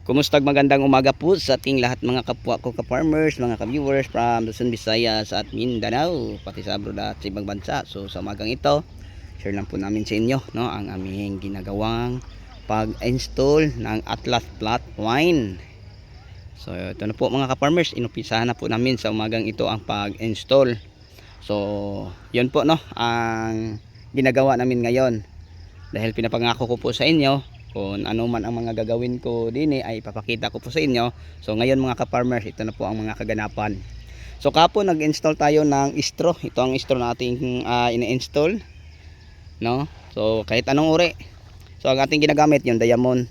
Kumusta magandang umaga po sa ating lahat mga kapwa ko ka-farmers, mga ka-viewers from Luzon, Visayas at Mindanao, pati sa abroad at sa ibang bansa. So sa umagang ito, share lang po namin sa inyo no, ang aming ginagawang pag-install ng Atlas Flat Twine. So ito na po mga ka-farmers, inumpisahan na po namin sa umagang ito ang pag-install. So yun po no, ang ginagawa namin ngayon. Dahil pinapangako ko po sa inyo kung ano man ang mga gagawin ko din ay ipapakita ko po sa inyo. So ngayon mga ka-farmers, ito na po ang mga kaganapan. So kapon nag-install tayo ng straw. Ito ang straw na ating ini-install, no? So kahit anong uri. So ang ating ginagamit yung diamond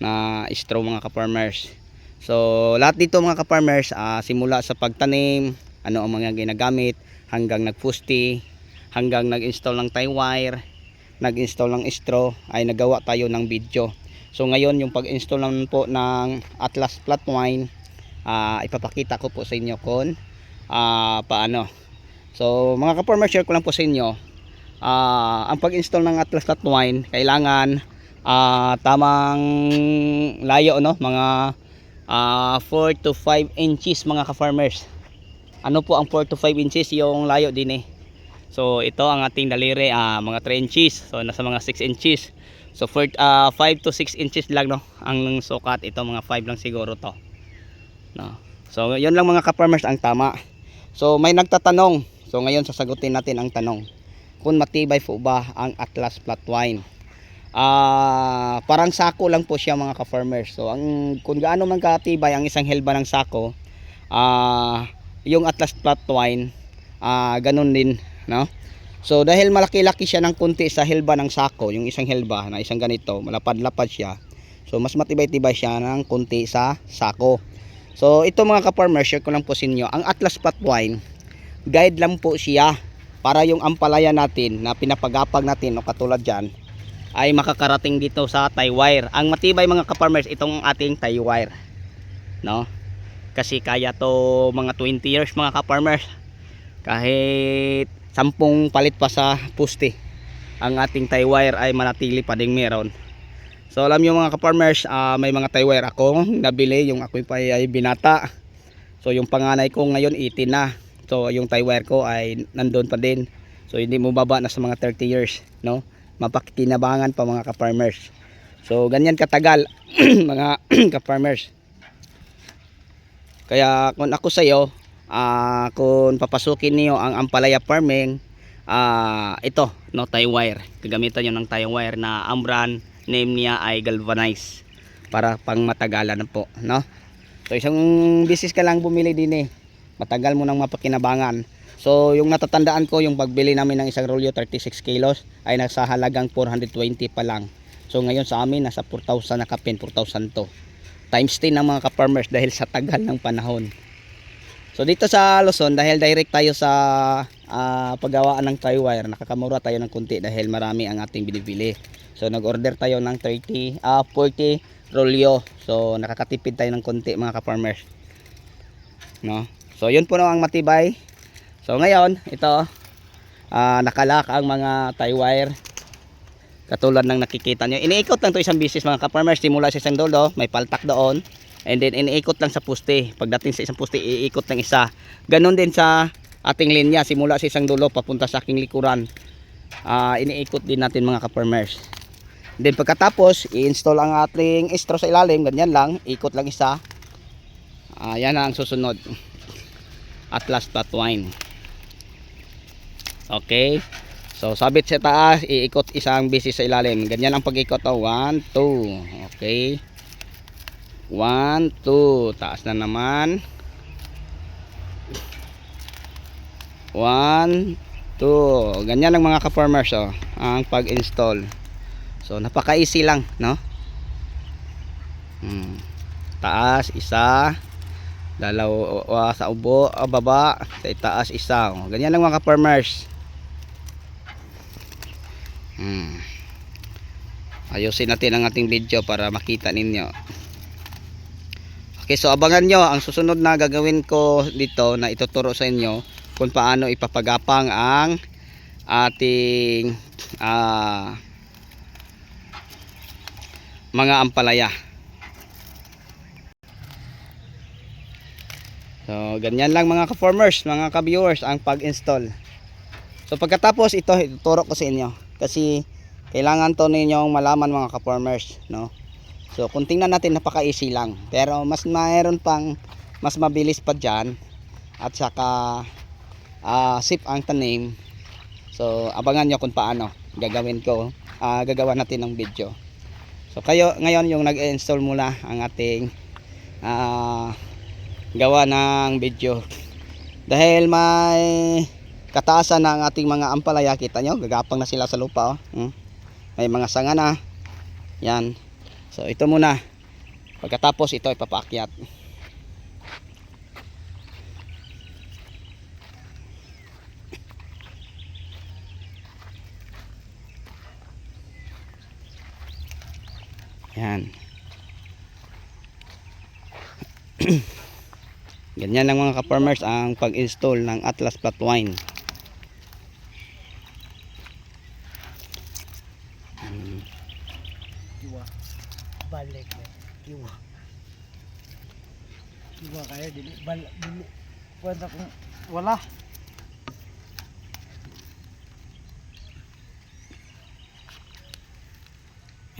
na straw mga ka-farmers. So lahat dito mga ka-farmers, simula sa pagtanim, ano ang mga ginagamit, hanggang nagpusti, hanggang nag-install ng tie wire, nag-install ng straw, ay nagawa tayo ng video. So ngayon yung pag-install naman po ng Atlas Flat Twine, ipapakita ko po sa inyo kung paano. So mga ka-farmers, share ko lang po sa inyo, ang pag-install ng Atlas Flat Twine kailangan tamang layo, no? Mga 4 to 5 inches mga ka-farmers. Ano po ang 4 to 5 inches yung layo din So ito ang ating daliri, mga 3 inches. So nasa mga 6 inches. So 5 to 6 inches lang, no, ang sukat. Ito mga 5 lang siguro to, no? So yun lang mga ka-farmers ang tama. So may nagtatanong, so ngayon sasagutin natin ang tanong, kung matibay po ba ang Atlas Flat Twine. Parang sako lang po siya mga ka-farmers. So kung gaano man katibay ang isang helba ng sako, yung Atlas Flat Twine ganun din, no? So dahil malaki-laki siya ng kunti sa helba ng sako, yung isang helba na isang ganito, malapad-lapad siya. So mas matibay-tibay siya ng kunti sa sako. So ito mga ka-farmers, share ko lang po sa inyo, ang Atlas Flat Twine, guide lang po siya para yung ampalaya natin na pinapagapag natin o katulad dyan ay makakarating dito sa tie wire. Ang matibay mga ka-farmers, itong ating tie wire, no? Kasi kaya to mga 20 years mga ka-farmers, kahit 10 palit pa sa puste, ang ating tie wire ay manatili pa ding meron. So alam nyo mga ka-farmers, may mga tie wire akong nabili, yung ako pa ay binata. So yung panganay ko ngayon 18 na. So yung tie wire ko ay nandun pa din. So hindi mo baba na sa mga 30 years, no? Mapakitinabangan pa mga ka-farmers. So ganyan katagal mga ka-farmers. Kaya kung ako sa iyo, kung papasukin niyo ang ampalaya farming, ito, no, tie wire. Gagamitan niyo ng tie wire na ang brand name niya ay galvanized para pang matagalan po, no? So isang bisis ka lang bumili din matagal mo nang mapakinabangan. So yung natatandaan ko, yung pagbili namin ng isang rolyo 36 kilos ay nasa halagang 420 pa lang. So ngayon sa amin nasa 4,000 na kapin, 4,000 to. Times 10 ng mga ka-farmers dahil sa tagal ng panahon. So dito sa Luzon, dahil direct tayo sa paggawaan ng tie wire, nakakamura tayo ng kunti dahil marami ang ating binibili. So nag-order tayo ng 40 rolyo. So nakakatipid tayo ng kunti mga ka-farmers, no? So yun po na ang matibay. So ngayon ito, nakalak ang mga tie wire katulad ng nakikita nyo. Iniikot lang to isang bisis mga ka-farmers, simula sa isang dulo, may paltak doon, and then iniikot lang sa puste. Pagdating sa isang puste, iikot ng isa. Ganon din sa ating linya, simula sa isang dulo papunta sa aking likuran, iniikot din natin mga ka-farmers. Then pagkatapos i-install ang ating straw sa ilalim, ganyan lang, ikot lang isa. Yan na ang susunod, Atlas Flat Twine. Okay, so sabit sa taas, iikot isang bisis sa ilalim. Ganyan ang pag-ikot. 1, 2. Okay, 1, 2. Taas na naman. 1, 2. Ganyan lang mga ka-farmers, ang pag-install. So napaka-easy lang, no? Taas isa, dalawa sa ubo, baba, sa itaas isa. Ganyan lang mga ka-farmers. Ayusin natin ang ating video para makita ninyo. Okay, so abangan nyo ang susunod na gagawin ko dito, na ituturo sa inyo kung paano ipapagapang ang ating mga ampalaya. So ganyan lang mga ka-farmers, mga ka-viewers ang pag-install. So pagkatapos ito ituturo ko sa inyo kasi kailangan to ninyong malaman mga ka-farmers, no? So kung tingnan natin napaka-easy lang, pero mas mayroon pang mas mabilis pa diyan at saka safe ang tanim. So abangan nyo kung paano gagawin ko, gagawa natin ng video. So kayo ngayon yung nag-install muna ang ating gawa ng video. Dahil may kataasan na ang ating mga ampalaya, kita nyo, gagapang na sila sa lupa, oh. May mga sanga na. Yan. So ito muna. Pagkatapos ito ipapaakyat. Yan. Ganyan lang mga ka-farmers ang pag-install ng Atlas Flatwine. Balik kiwa. Kiwa kayo dili balik dili. Puwanta kung wala.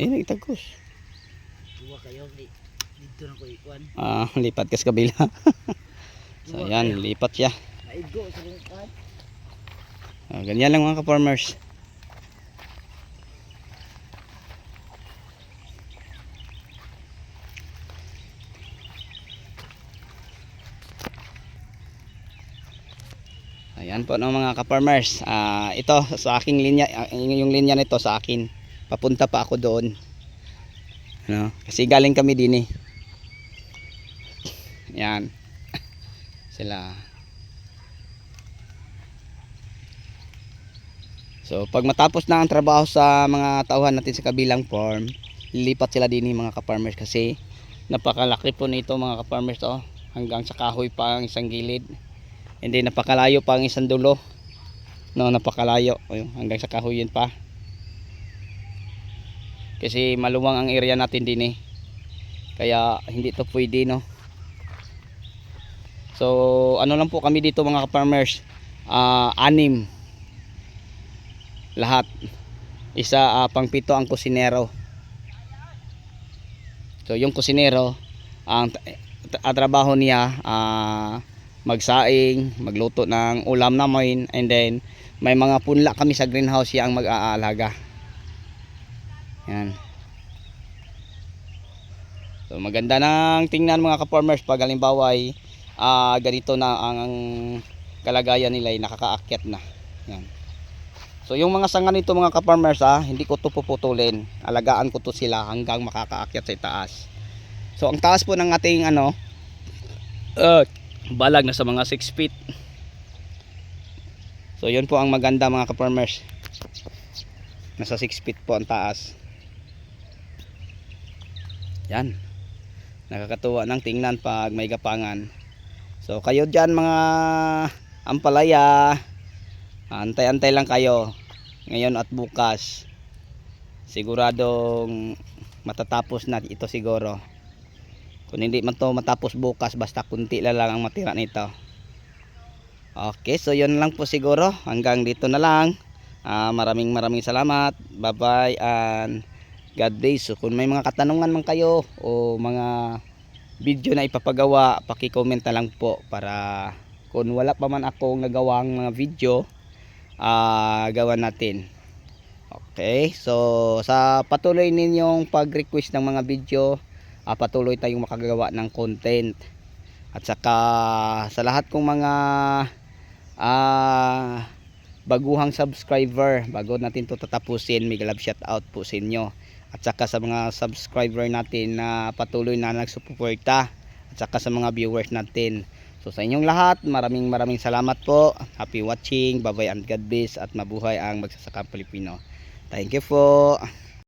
Nagtagos. Kiwa kayo dito na ko ikuan. Lipat ka sa kabila. So yan, lipat siya. Aigo sa lingkad. Ganyan lang mga ka-farmers. Ayan po ng mga ka-farmers. Ito sa aking linya, yung linya nito sa akin. Papunta pa ako doon. Ano? Kasi galing kami din eh. Yan. Sila. So pag matapos na ang trabaho sa mga tauhan natin sa kabilang farm, lilipat sila din mga ka-farmers kasi napakalaki po nito mga ka-farmers, oh. Hanggang sa kahoy pa ang isang gilid. Hindi, napakalayo pa ang isang dulo. No, napakalayo. Ayun, hanggang sa kahoy yun pa. Kasi maluwang ang area natin din eh. Kaya hindi to pwede, no. So ano lang po kami dito mga ka-farmers, 6 lahat. Isa pang-7 ang kusinero. So yung kusinero, ang trabaho niya magsaing, magluto ng ulam namin, and then may mga punla kami sa greenhouse siya ang mag-aalaga. Yan. So maganda nang tingnan mga ka-farmers pag halimbawa ay ganito na ang kalagayan nila, ay nakakaakyat na. Yan. So yung mga sanga nito mga ka-farmers, hindi ko to puputulin. Alagaan ko to sila hanggang makakaakyat sa itaas. So ang taas po ng ating balag na sa mga 6 feet. So yun po ang maganda mga ka-farmers. Nasa 6 feet po ang taas. Yan. Nakakatuwa ng tingnan pag may gapangan. So kayo dyan mga ampalaya, antay-antay lang kayo ngayon at bukas. Siguradong matatapos na ito siguro. Kung hindi man to matapos bukas, basta kunti lang ang matira nito. Okay, so yun lang po siguro. Hanggang dito na lang. Maraming salamat. Bye bye and God bless. So kung may mga katanungan man kayo o mga video na ipapagawa, paki-comment na lang po para kung wala pa man akong nagawang mga video, gawan natin. Okay, so sa patuloy ninyong pag-request ng mga video, patuloy tayong makagawa ng content. At saka sa lahat kong mga baguhang subscriber, bago natin to tatapusin, may love shout out po sa inyo. At saka sa mga subscriber natin na patuloy na nagsuporta, at saka sa mga viewers natin. So sa inyong lahat, maraming salamat po. Happy watching, bye bye and God bless, at mabuhay ang magsasakang Pilipino. Thank you po.